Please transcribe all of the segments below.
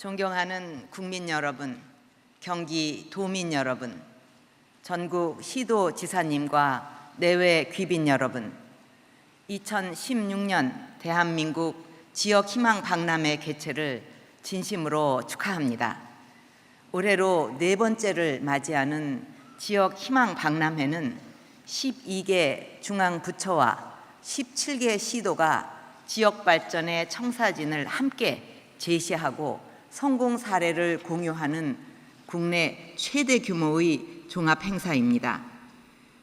존경하는 국민 여러분, 경기 도민 여러분, 전국 시도지사님과 내외 귀빈 여러분, 2016년 대한민국 지역희망 박람회 개최를 진심으로 축하합니다. 올해로 4번째를 맞이하는 지역희망 박람회는 12개 중앙부처와 17개 시도가 지역 발전의 청사진을 함께 제시하고 성공 사례를 공유하는 국내 최대 규모의 종합 행사입니다.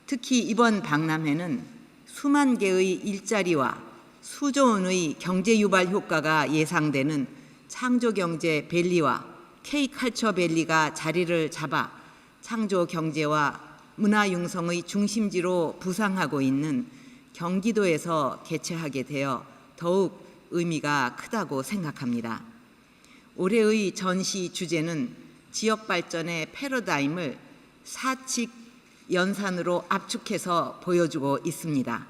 특히 이번 박람회는 수만 개의 일자리와 수조 원의 경제 유발 효과가 예상되는 창조경제 밸리와 K컬처 밸리가 자리를 잡아 창조 경제와 문화 융성의 중심지로 부상하고 있는 경기도에서 개최하게 되어 더욱 의미가 크다고 생각합니다. 올해의 전시 주제는 지역 발전의 패러다임을 사칙 연산으로 압축해서 보여주고 있습니다.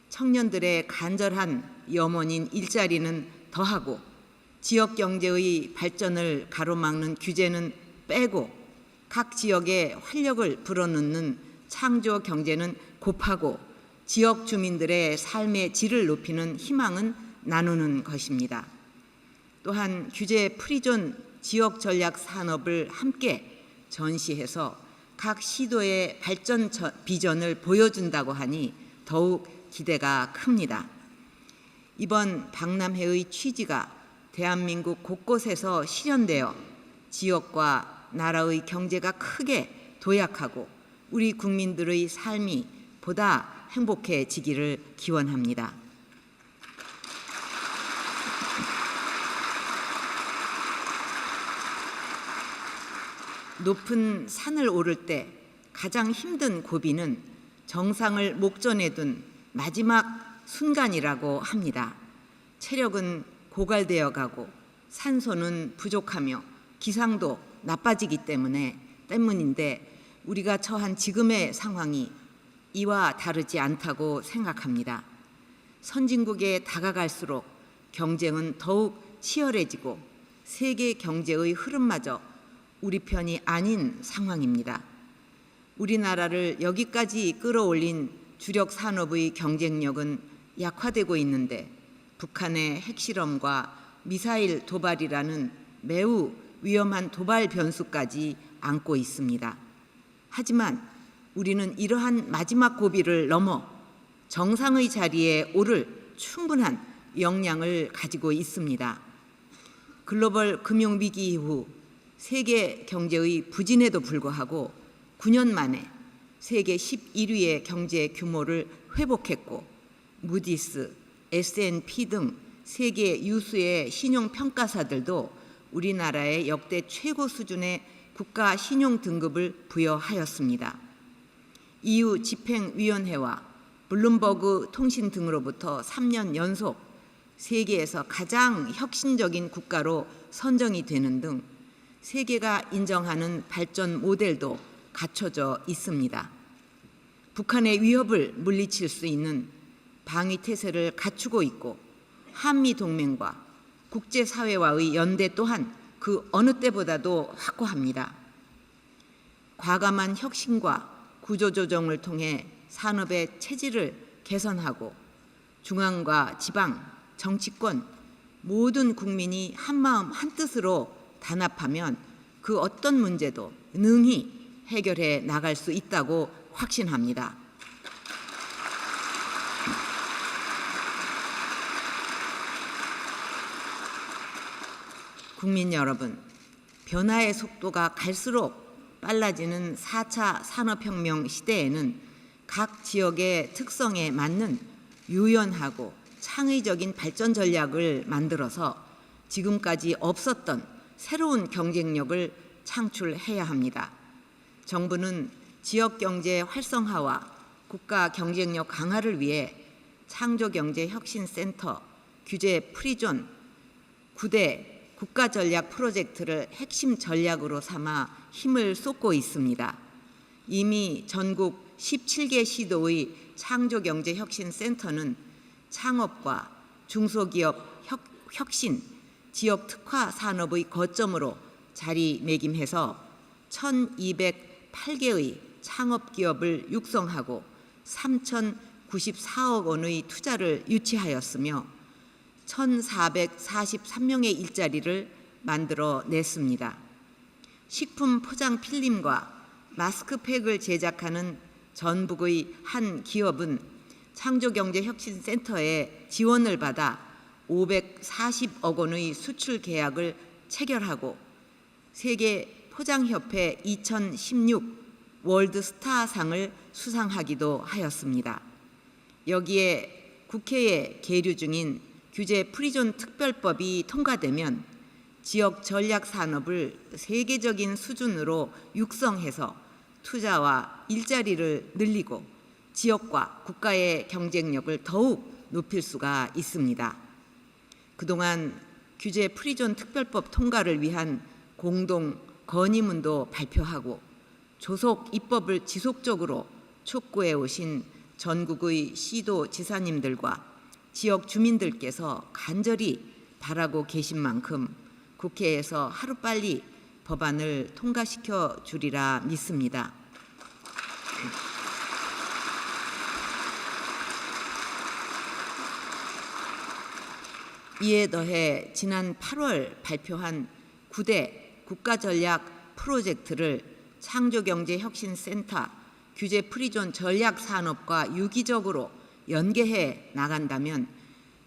청년들의 간절한 염원인 일자리는 더하고 지역 경제의 발전을 가로막는 규제는 빼고 각 지역에 활력을 불어넣는 창조 경제는 곱하고 지역 주민들의 삶의 질을 높이는 희망은 나누는 것입니다. 또한 규제 프리존 지역 전략 산업을 함께 전시해서 각 시도의 발전 비전을 보여준다고 하니 더욱 기대가 큽니다. 이번 박람회의 취지가 대한민국 곳곳에서 실현되어 지역과 나라의 경제가 크게 도약하고 우리 국민들의 삶이 보다 행복해지기를 기원합니다. 높은 산을 오를 때 가장 힘든 고비는 정상을 목전에 둔 마지막 순간이라고 합니다. 체력은 고갈되어 가고 산소는 부족하며 기상도 나빠지기 때문인데 우리가 처한 지금의 상황이 이와 다르지 않다고 생각합니다. 선진국에 다가갈수록 경쟁은 더욱 치열해지고 세계 경제의 흐름마저 우리 편이 아닌 상황입니다. 우리나라를 여기까지 끌어올린 주력 산업의 경쟁력은 약화되고 있는데 북한의 핵실험과 미사일 도발이라는 매우 위험한 도발 변수까지 안고 있습니다. 하지만 우리는 이러한 마지막 고비를 넘어 정상의 자리에 오를 충분한 역량을 가지고 있습니다. 글로벌 금융위기 이후 세계 경제의 부진에도 불구하고 9년 만에 세계 11위의 경제 규모를 회복했고 무디스, S&P 등 세계 유수의 신용평가사들도 우리나라의 역대 최고 수준의 국가 신용 등급을 부여하였습니다. EU 집행위원회와 블룸버그 통신 등으로부터 3년 연속 세계에서 가장 혁신적인 국가로 선정이 되는 등 세계가 인정하는 발전 모델도 갖춰져 있습니다. 북한의 위협을 물리칠 수 있는 방위 태세를 갖추고 있고 한미 동맹과 국제사회와의 연대 또한 그 어느 때보다도 확고합니다. 과감한 혁신과 구조조정을 통해 산업의 체질을 개선하고 중앙과 지방, 정치권 모든 국민이 한마음 한뜻으로 단합하면 그 어떤 문제도 능히 해결해 나갈 수 있다고 확신합니다. 국민 여러분, 변화의 속도가 갈수록 빨라지는 4차 산업혁명 시대에는 각 지역의 특성에 맞는 유연하고 창의적인 발전 전략을 만들어서 지금까지 없었던 새로운 경쟁력을 창출해야 합니다. 정부는 지역경제 활성화와 국가 경쟁력 강화를 위해 창조경제혁신센터, 규제 프리존, 9대 국가전략 프로젝트를 핵심 전략으로 삼아 힘을 쏟고 있습니다. 이미 전국 17개 시도의 창조경제혁신센터는 창업과 중소기업 혁신, 지역 특화 산업의 거점으로 자리매김해서 1,208개의 창업기업을 육성하고 3,094억 원의 투자를 유치하였으며 1,443명의 일자리를 만들어냈습니다. 식품 포장 필름과 마스크팩을 제작하는 전북의 한 기업은 창조경제혁신센터에 지원을 받아 540억 원의 수출 계약을 체결하고 세계 포장협회 2016 월드스타상을 수상하기도 하였습니다. 여기에 국회에 계류 중인 규제 프리존 특별법이 통과되면 지역 전략 산업을 세계적인 수준으로 육성해서 투자와 일자리를 늘리고 지역과 국가의 경쟁력을 더욱 높일 수가 있습니다. 그동안 규제 프리존 특별법 통과를 위한 공동 건의문도 발표하고 조속 입법을 지속적으로 촉구해 오신 전국의 시도 지사님들과 지역 주민들께서 간절히 바라고 계신 만큼 국회에서 하루빨리 법안을 통과시켜 주리라 믿습니다. 이에 더해 지난 8월 발표한 9대 국가전략 프로젝트를 창조경제혁신센터 규제 프리존 전략산업과 유기적으로 연계해 나간다면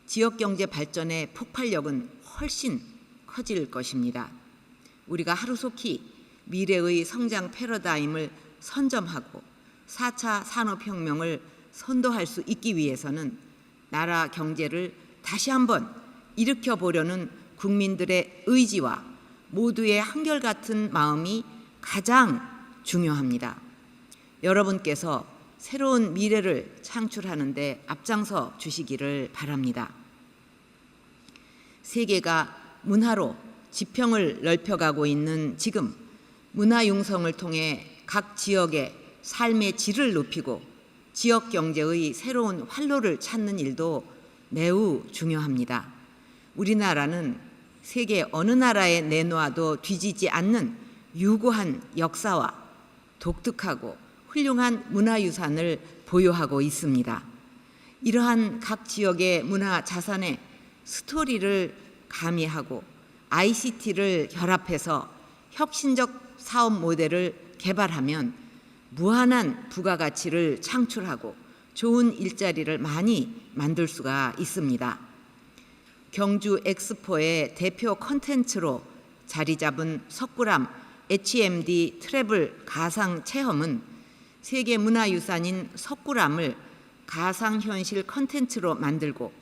지역경제 발전의 폭발력은 훨씬 커질 것입니다. 우리가 하루속히 미래의 성장 패러다임을 선점하고 4차 산업혁명을 선도할 수 있기 위해서는 나라 경제를 다시 한번 일으켜보려는 국민들의 의지와 모두의 한결같은 마음이 가장 중요합니다. 여러분께서 새로운 미래를 창출하는 데 앞장서 주시기를 바랍니다. 세계가 문화로 지평을 넓혀가고 있는 지금 문화 융성을 통해 각 지역의 삶의 질을 높이고 지역 경제의 새로운 활로를 찾는 일도 매우 중요합니다. 우리나라는 세계 어느 나라에 내놓아도 뒤지지 않는 유구한 역사와 독특하고 훌륭한 문화유산을 보유하고 있습니다. 이러한 각 지역의 문화 자산의 스토리를 가미하고 ICT를 결합해서 혁신적 사업 모델을 개발하면 무한한 부가가치를 창출하고 좋은 일자리를 많이 만들 수가 있습니다. 경주 엑스포의 대표 콘텐츠로 자리 잡은 석굴암 HMD 트래블 가상 체험은 세계문화유산인 석굴암을 가상현실 콘텐츠로 만들고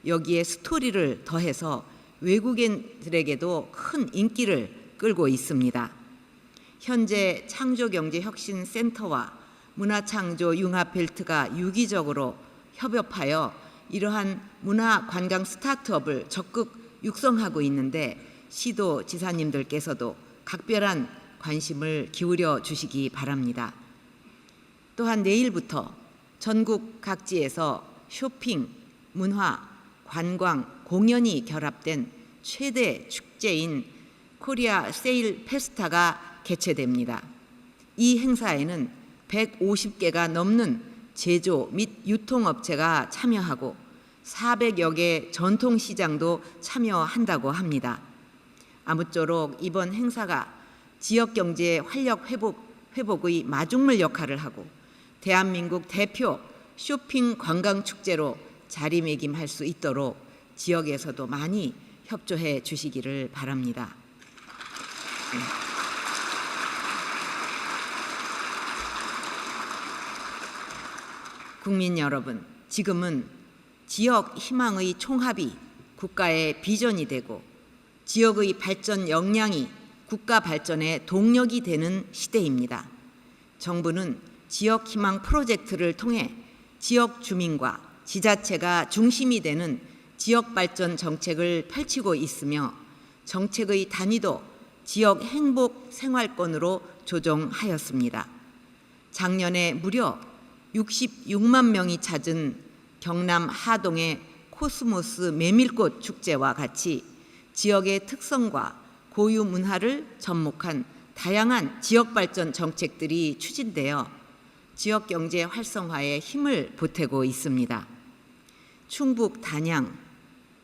여기에 스토리를 더해서 외국인들에게도 큰 인기를 끌고 있습니다. 현재 창조경제혁신센터와 문화창조융합벨트가 유기적으로 협업하여 이러한 문화관광 스타트업을 적극 육성하고 있는데 시도 지사님들께서도 각별한 관심을 기울여 주시기 바랍니다. 또한 내일부터 전국 각지에서 쇼핑, 문화, 관광, 공연이 결합된 최대 축제인 코리아 세일 페스타가 개최됩니다. 이 행사에는 150개가 넘는 제조 및 유통업체가 참여하고 400여 개 전통시장도 참여한다고 합니다. 아무쪼록 이번 행사가 지역경제 활력 회복의 마중물 역할을 하고 대한민국 대표 쇼핑 관광축제로 자리매김할 수 있도록 지역에서도 많이 협조해 주시기를 바랍니다. 국민 여러분, 지금은 지역 희망의 총합이 국가의 비전이 되고 지역의 발전 역량이 국가 발전의 동력이 되는 시대입니다. 정부는 지역 희망 프로젝트를 통해 지역 주민과 지자체가 중심이 되는 지역 발전 정책을 펼치고 있으며 정책의 단위도 지역 행복 생활권으로 조정하였습니다. 작년에 무려 66만 명이 찾은 경남 하동의 코스모스 메밀꽃 축제와 같이 지역의 특성과 고유 문화를 접목한 다양한 지역 발전 정책들이 추진되어 지역 경제 활성화에 힘을 보태고 있습니다. 충북 단양,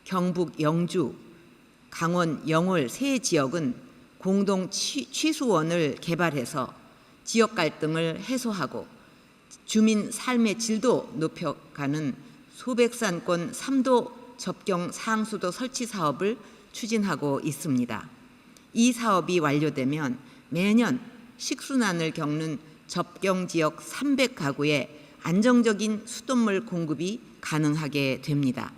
경북 영주, 강원 영월 세 지역은 공동 취수원을 개발해서 지역 갈등을 해소하고 주민 삶의 질도 높여가는 소백산권 3도 접경 상수도 설치 사업을 추진하고 있습니다. 이 사업이 완료되면 매년 식순환을 겪는 접경지역 300가구에 안정적인 수돗물 공급이 가능하게 됩니다.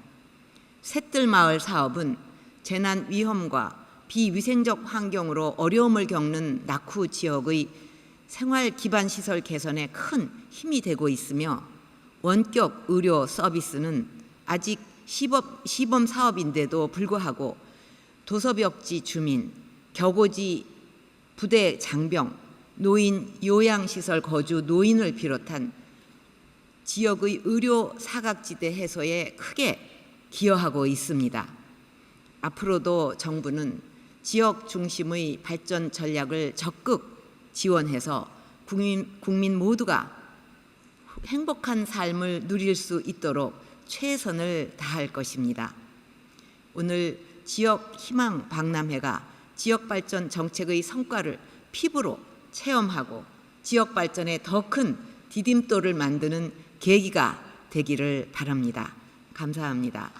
셋들마을 사업은 재난 위험과 비위생적 환경으로 어려움을 겪는 낙후 지역의 생활 기반 시설 개선에 큰 힘이 되고 있으며 원격 의료 서비스는 아직 시범 사업인데도 불구하고 도서벽지 주민, 격오지 부대 장병, 노인 요양시설 거주 노인을 비롯한 지역의 의료 사각지대 해소에 크게 기여하고 있습니다. 앞으로도 정부는 지역 중심의 발전 전략을 적극 지원해서 국민 모두가 행복한 삶을 누릴 수 있도록 최선을 다할 것입니다. 오늘 지역 희망 박람회가 지역 발전 정책의 성과를 피부로 체험하고 지역 발전에 더 큰 디딤돌을 만드는 계기가 되기를 바랍니다. 감사합니다.